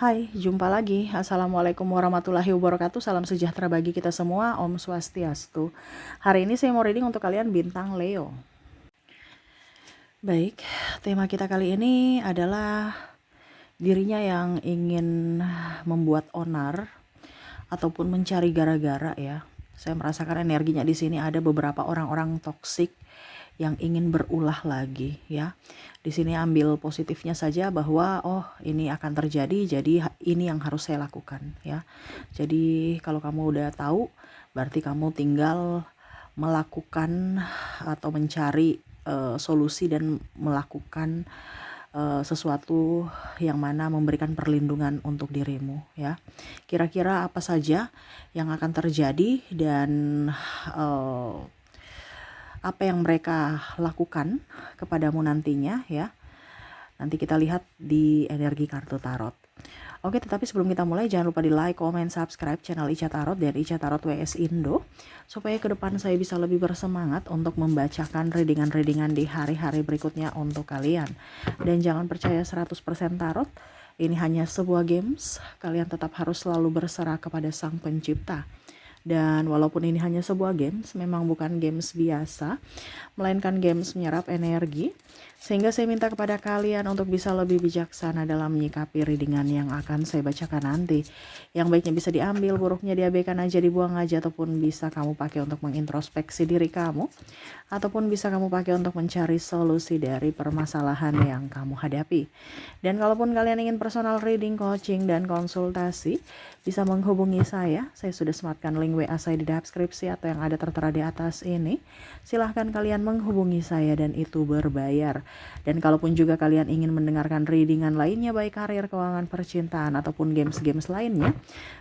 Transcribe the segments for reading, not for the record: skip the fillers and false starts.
Hai, jumpa lagi. Assalamualaikum warahmatullahi wabarakatuh. Salam sejahtera bagi kita semua. Om Swastiastu. Hari ini saya mau reading untuk kalian bintang Leo. Baik, tema kita kali ini adalah dirinya yang ingin membuat onar ataupun mencari gara-gara ya. Saya merasakan energinya di sini ada beberapa orang-orang toksik yang ingin berulah lagi ya. Di sini ambil positifnya saja bahwa ini akan terjadi, jadi ini yang harus saya lakukan ya. Jadi kalau kamu udah tahu, berarti kamu tinggal melakukan atau mencari solusi dan melakukan sesuatu yang mana memberikan perlindungan untuk dirimu ya. Kira-kira apa saja yang akan terjadi dan apa yang mereka lakukan kepadamu nantinya ya. Nanti kita lihat di energi kartu tarot. Oke, tetapi sebelum kita mulai jangan lupa di like, comment, subscribe channel Ica Tarot dan Ica Tarot WS Indo supaya ke depan saya bisa lebih bersemangat untuk membacakan readingan-readingan di hari-hari berikutnya untuk kalian. Dan jangan percaya 100% tarot, ini hanya sebuah games, kalian tetap harus selalu berserah kepada Sang Pencipta. Dan walaupun ini hanya sebuah games, memang bukan games biasa, melainkan games menyerap energi. Sehingga saya minta kepada kalian untuk bisa lebih bijaksana dalam menyikapi readingan yang akan saya bacakan nanti. Yang baiknya bisa diambil, buruknya diabaikan aja, dibuang aja, ataupun bisa kamu pakai untuk mengintrospeksi diri kamu. Ataupun bisa kamu pakai untuk mencari solusi dari permasalahan yang kamu hadapi. Dan kalaupun kalian ingin personal reading, coaching, dan konsultasi, bisa menghubungi saya sudah sematkan link WA saya di deskripsi atau yang ada tertera di atas ini. Silahkan kalian menghubungi saya dan itu berbayar. Dan kalaupun juga kalian ingin mendengarkan readingan lainnya baik karir, keuangan, percintaan ataupun games-games lainnya,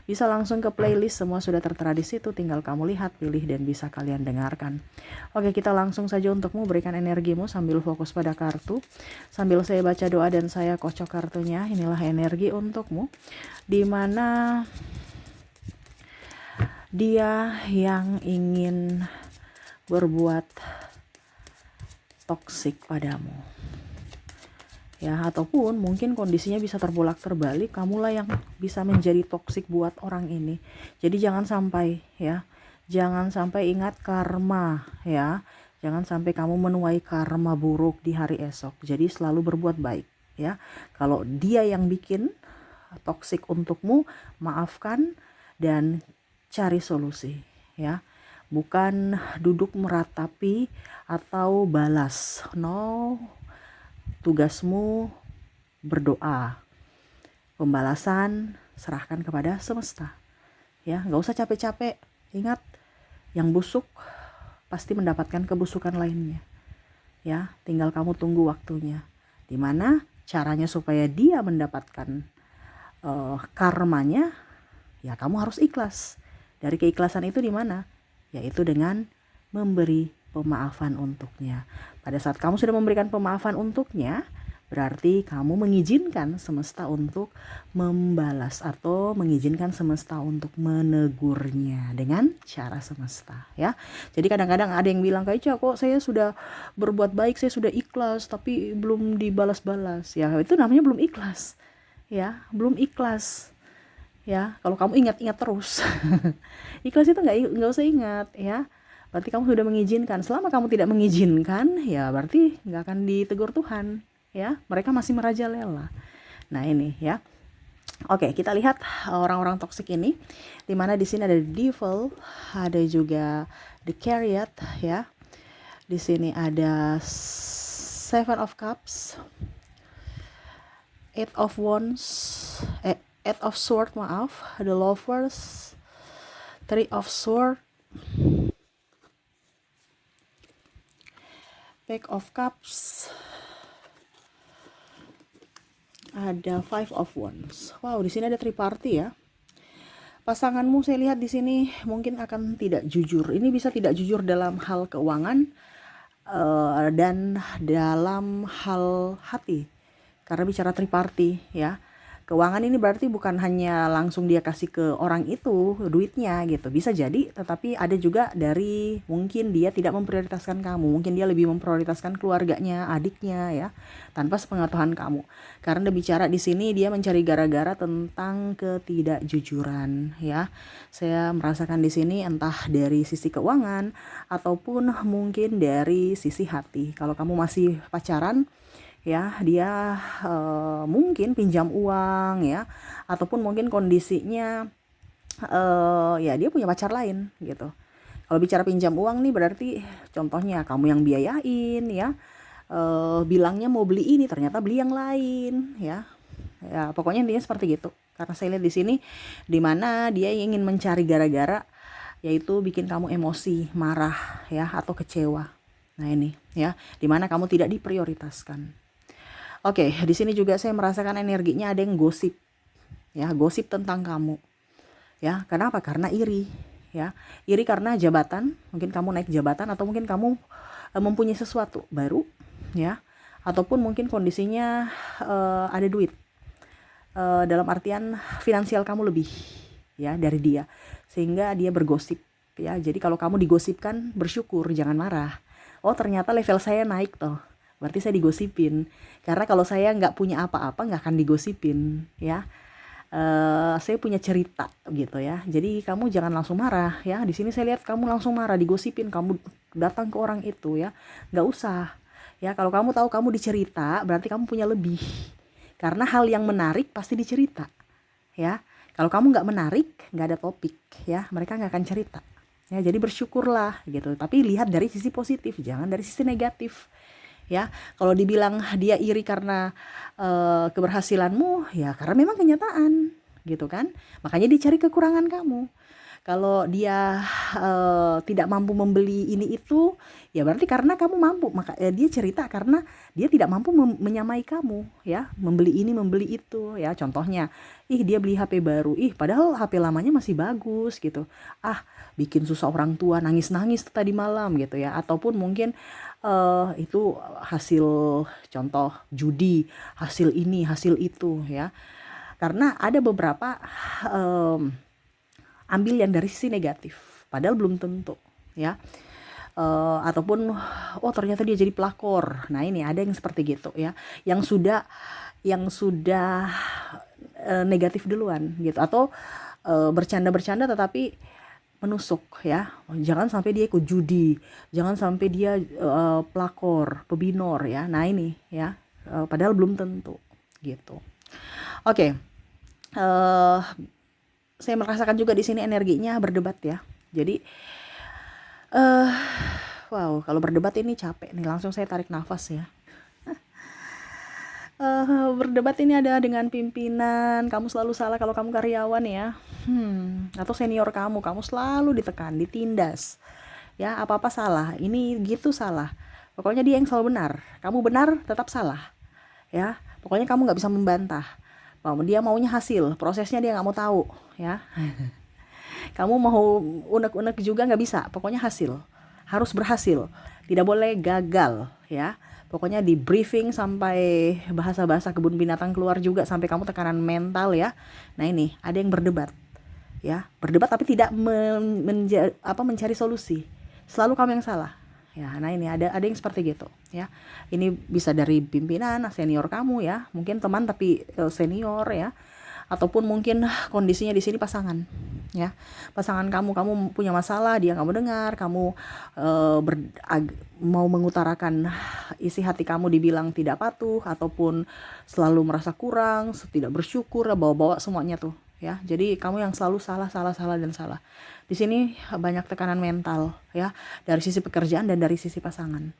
bisa langsung ke playlist, semua sudah tertera di situ, tinggal kamu lihat, pilih dan bisa kalian dengarkan. Oke, kita langsung saja untukmu, berikan energimu sambil fokus pada kartu. Sambil saya baca doa dan saya kocok kartunya, inilah energi untukmu. Di mana dia yang ingin berbuat toksik padamu ya, ataupun mungkin kondisinya bisa terbalik, kamulah yang bisa menjadi toksik buat orang ini. Jadi jangan sampai ya, jangan sampai ingat karma ya, jangan sampai kamu menuai karma buruk di hari esok. Jadi selalu berbuat baik ya. Kalau dia yang bikin toksik untukmu, maafkan dan cari solusi ya. Bukan duduk meratapi atau balas. No, tugasmu berdoa. Pembalasan serahkan kepada semesta. Ya, nggak usah capek-capek. Ingat, yang busuk pasti mendapatkan kebusukan lainnya. Ya, tinggal kamu tunggu waktunya. Dimana caranya supaya dia mendapatkan karmanya, ya kamu harus ikhlas. Dari keikhlasan itu di mana? Yaitu dengan memberi pemaafan untuknya. Pada saat kamu sudah memberikan pemaafan untuknya, berarti kamu mengizinkan semesta untuk membalas atau mengizinkan semesta untuk menegurnya dengan cara semesta ya. Jadi kadang-kadang ada yang bilang, Kak Ica, kok saya sudah berbuat baik, saya sudah ikhlas tapi belum dibalas-balas. Ya itu namanya belum ikhlas ya, belum ikhlas ya. Kalau kamu ingat-ingat terus ikhlas itu nggak usah ingat ya. Berarti kamu sudah mengizinkan. Selama kamu tidak mengizinkan, ya berarti nggak akan ditegur Tuhan ya. Mereka masih merajalela. Nah ini ya. Oke, kita lihat orang-orang toksik ini. Dimana di sini ada the devil, ada juga the chariot ya. Di sini ada seven of cups, eight of wands, eight of sword, maaf, the lovers, three of sword, pack of cups, ada five of wands. Wow, di sini ada three party ya. Pasanganmu saya lihat di sini mungkin akan tidak jujur. Ini bisa tidak jujur dalam hal keuangan dan dalam hal hati. Karena bicara triparty ya. Keuangan ini berarti bukan hanya langsung dia kasih ke orang itu duitnya gitu. Bisa jadi, tetapi ada juga dari mungkin dia tidak memprioritaskan kamu. Mungkin dia lebih memprioritaskan keluarganya, adiknya ya, tanpa sepengetahuan kamu. Karena bicara di sini dia mencari gara-gara tentang ketidakjujuran ya. Saya merasakan di sini entah dari sisi keuangan ataupun mungkin dari sisi hati. Kalau kamu masih pacaran, ya dia mungkin pinjam uang ya, ataupun mungkin kondisinya ya dia punya pacar lain gitu. Kalau bicara pinjam uang nih berarti contohnya kamu yang biayain ya, bilangnya mau beli ini ternyata beli yang lain ya. Ya pokoknya intinya seperti gitu. Karena saya lihat di sini dimana dia ingin mencari gara-gara, yaitu bikin kamu emosi, marah ya, atau kecewa. Nah ini ya, dimana kamu tidak diprioritaskan. Oke, di sini juga saya merasakan energinya ada yang gosip, ya, gosip tentang kamu, ya. Kenapa? Karena iri, ya, iri karena jabatan. Mungkin kamu naik jabatan atau mungkin kamu mempunyai sesuatu baru, ya, ataupun mungkin kondisinya ada duit, dalam artian finansial kamu lebih, ya, dari dia, sehingga dia bergosip, ya. Jadi kalau kamu digosipkan bersyukur, jangan marah. Oh ternyata level saya naik toh. Berarti saya digosipin. Karena kalau saya nggak punya apa-apa nggak akan digosipin ya. Saya punya cerita gitu ya. Jadi kamu jangan langsung marah ya. Di sini saya lihat kamu langsung marah, digosipin, kamu datang ke orang itu ya. Nggak usah ya. Kalau kamu tahu kamu dicerita, berarti kamu punya lebih. Karena hal yang menarik pasti dicerita ya. Kalau kamu nggak menarik, nggak ada topik ya, mereka nggak akan cerita ya. Jadi bersyukurlah gitu. Tapi lihat dari sisi positif, jangan dari sisi negatif. Ya, kalau dibilang dia iri karena keberhasilanmu, ya karena memang kenyataan, gitu kan. Makanya dia cari kekurangan kamu. Kalau dia tidak mampu membeli ini itu, ya berarti karena kamu mampu. Maka dia cerita karena dia tidak mampu menyamai kamu, ya, membeli ini, membeli itu, ya. Contohnya, dia beli HP baru, padahal HP lamanya masih bagus gitu. Bikin susah orang tua, nangis-nangis tadi malam gitu ya. Ataupun mungkin itu hasil contoh judi, hasil ini, hasil itu ya. Karena ada beberapa ambil yang dari sisi negatif, padahal belum tentu ya. Ataupun ternyata dia jadi pelakor. Nah ini ada yang seperti gitu ya, yang sudah negatif duluan gitu, atau bercanda-bercanda tetapi menusuk ya. Jangan sampai dia ikut judi, jangan sampai dia pelakor, pebinor ya. Nah ini ya, padahal belum tentu gitu. Oke. Saya merasakan juga di sini energinya berdebat ya. Jadi wow, kalau berdebat ini capek nih, langsung saya tarik nafas ya. Berdebat ini ada dengan pimpinan, kamu selalu salah kalau kamu karyawan ya. Atau senior kamu selalu ditekan, ditindas. Ya, apa-apa salah. Ini gitu salah. Pokoknya dia yang selalu benar. Kamu benar tetap salah. Ya, pokoknya kamu nggak bisa membantah. Dia maunya hasil, prosesnya dia nggak mau tahu. Ya, kamu mau unek-unek juga nggak bisa. Pokoknya hasil, harus berhasil. Tidak boleh gagal. Ya. Pokoknya di briefing sampai bahasa-bahasa kebun binatang keluar juga, sampai kamu tekanan mental ya. Nah ini ada yang berdebat ya, berdebat tapi tidak mencari solusi, selalu kamu yang salah ya. Nah ini ada yang seperti gitu ya. Ini bisa dari pimpinan, senior kamu ya, mungkin teman tapi senior ya, ataupun mungkin kondisinya di sini pasangan ya. Pasangan kamu punya masalah, dia kamu dengar, kamu mau mengutarakan isi hati kamu, dibilang tidak patuh ataupun selalu merasa kurang, tidak bersyukur, bawa-bawa semuanya tuh ya. Jadi kamu yang selalu salah dan salah. Di sini banyak tekanan mental ya, dari sisi pekerjaan dan dari sisi pasangan.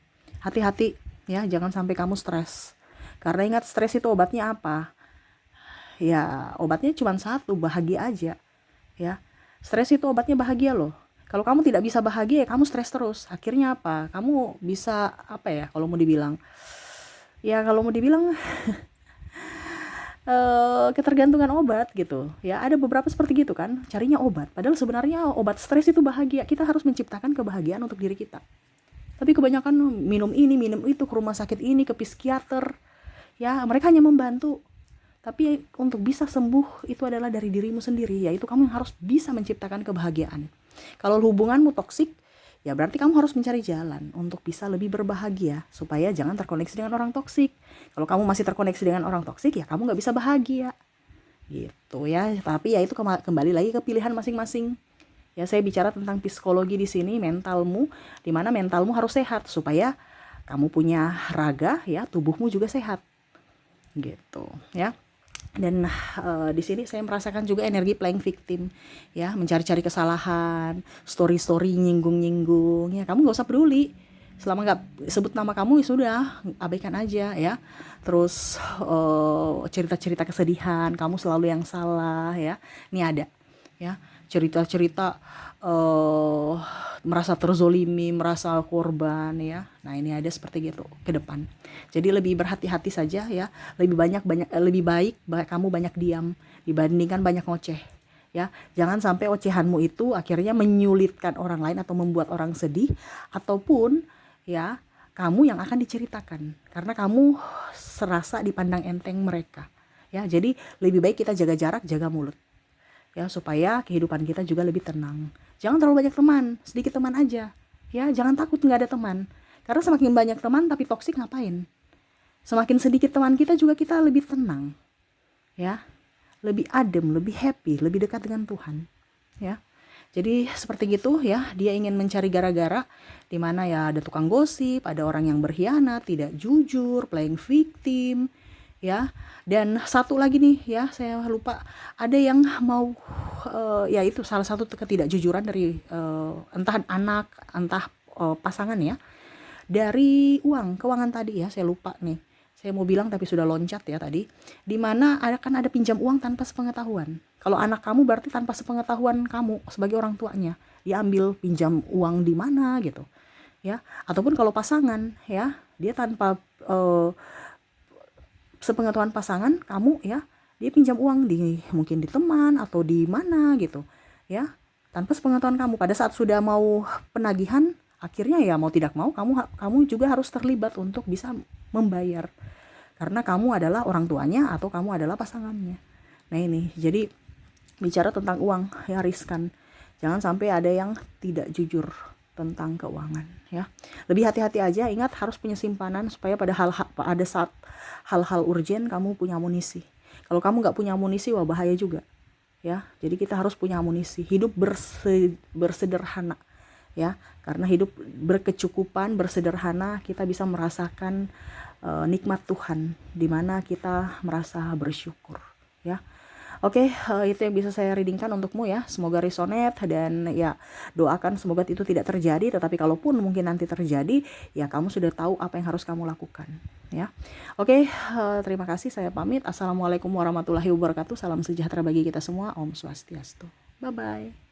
Hati-hati ya, jangan sampai kamu stres. Karena ingat, stres itu obatnya apa? Ya, obatnya cuma satu, bahagia aja. Ya, stres itu obatnya bahagia loh. Kalau kamu tidak bisa bahagia, ya kamu stres terus. Akhirnya apa? Kamu bisa apa ya? Kalau mau dibilang, ketergantungan obat gitu. Ya ada beberapa seperti gitu kan. Carinya obat. Padahal sebenarnya obat stres itu bahagia. Kita harus menciptakan kebahagiaan untuk diri kita. Tapi kebanyakan minum ini, minum itu, ke rumah sakit ini, ke psikiater. Ya mereka hanya membantu, Tapi untuk bisa sembuh itu adalah dari dirimu sendiri, yaitu kamu yang harus bisa menciptakan kebahagiaan. Kalau hubunganmu toksik, ya berarti kamu harus mencari jalan untuk bisa lebih berbahagia, supaya jangan terkoneksi dengan orang toksik. Kalau kamu masih terkoneksi dengan orang toksik, ya kamu nggak bisa bahagia. Gitu ya, tapi ya itu kembali lagi ke pilihan masing-masing. Ya, saya bicara tentang psikologi di sini, mentalmu, di mana mentalmu harus sehat supaya kamu punya raga, ya tubuhmu juga sehat. Gitu ya. Dan di sini saya merasakan juga energi playing victim, ya, mencari-cari kesalahan, story-story nyinggung-nyinggung, ya kamu nggak usah peduli, selama nggak sebut nama kamu ya sudah, abaikan aja ya. Terus cerita-cerita kesedihan, kamu selalu yang salah ya, ini ada ya, cerita-cerita merasa terzolimi, merasa korban ya. Nah ini ada seperti gitu ke depan. Jadi lebih berhati-hati saja ya. Lebih baik kamu banyak diam dibandingkan banyak ngoceh ya. Jangan sampai ocehanmu itu akhirnya menyulitkan orang lain atau membuat orang sedih, ataupun ya kamu yang akan diceritakan karena kamu serasa dipandang enteng mereka ya. Jadi lebih baik kita jaga jarak, jaga mulut ya, supaya kehidupan kita juga lebih tenang. Jangan terlalu banyak teman, sedikit teman aja ya. Jangan takut nggak ada teman, karena semakin banyak teman tapi toksik ngapain. Semakin sedikit teman kita juga kita lebih tenang ya, lebih adem, lebih happy, lebih dekat dengan Tuhan ya. Jadi seperti gitu ya, dia ingin mencari gara-gara, di mana ya ada tukang gosip, ada orang yang berkhianat, tidak jujur, playing victim ya. Dan satu lagi nih ya, saya lupa, ada yang mau ya itu salah satu ketidakjujuran dari entah anak, entah pasangan ya, dari keuangan tadi ya, saya lupa nih. Saya mau bilang tapi sudah loncat ya tadi. Di mana ada pinjam uang tanpa sepengetahuan. Kalau anak kamu berarti tanpa sepengetahuan kamu sebagai orang tuanya. Dia ambil pinjam uang di mana gitu. Ya, ataupun kalau pasangan ya, dia tanpa sepengetahuan pasangan kamu ya, dia pinjam uang mungkin di teman atau di mana gitu. Ya, tanpa sepengetahuan kamu. Pada saat sudah mau penagihan, akhirnya ya mau tidak mau kamu juga harus terlibat untuk bisa membayar, karena kamu adalah orang tuanya atau kamu adalah pasangannya. Nah ini jadi bicara tentang uang ya, riskan. Jangan sampai ada yang tidak jujur tentang keuangan ya. Lebih hati-hati aja, ingat harus punya simpanan supaya pada saat hal-hal urgen kamu punya amunisi. Kalau kamu nggak punya amunisi, wah bahaya juga ya. Jadi kita harus punya amunisi. Hidup bersederhana ya, karena hidup berkecukupan, bersederhana, kita bisa merasakan nikmat Tuhan, dimana kita merasa bersyukur ya. Oke, itu yang bisa saya readingkan untukmu ya. Semoga resonate, dan ya doakan semoga itu tidak terjadi. Tetapi kalaupun mungkin nanti terjadi, ya kamu sudah tahu apa yang harus kamu lakukan ya. Oke, terima kasih, saya pamit. Assalamualaikum warahmatullahi wabarakatuh. Salam sejahtera bagi kita semua. Om Swastiastu. Bye bye.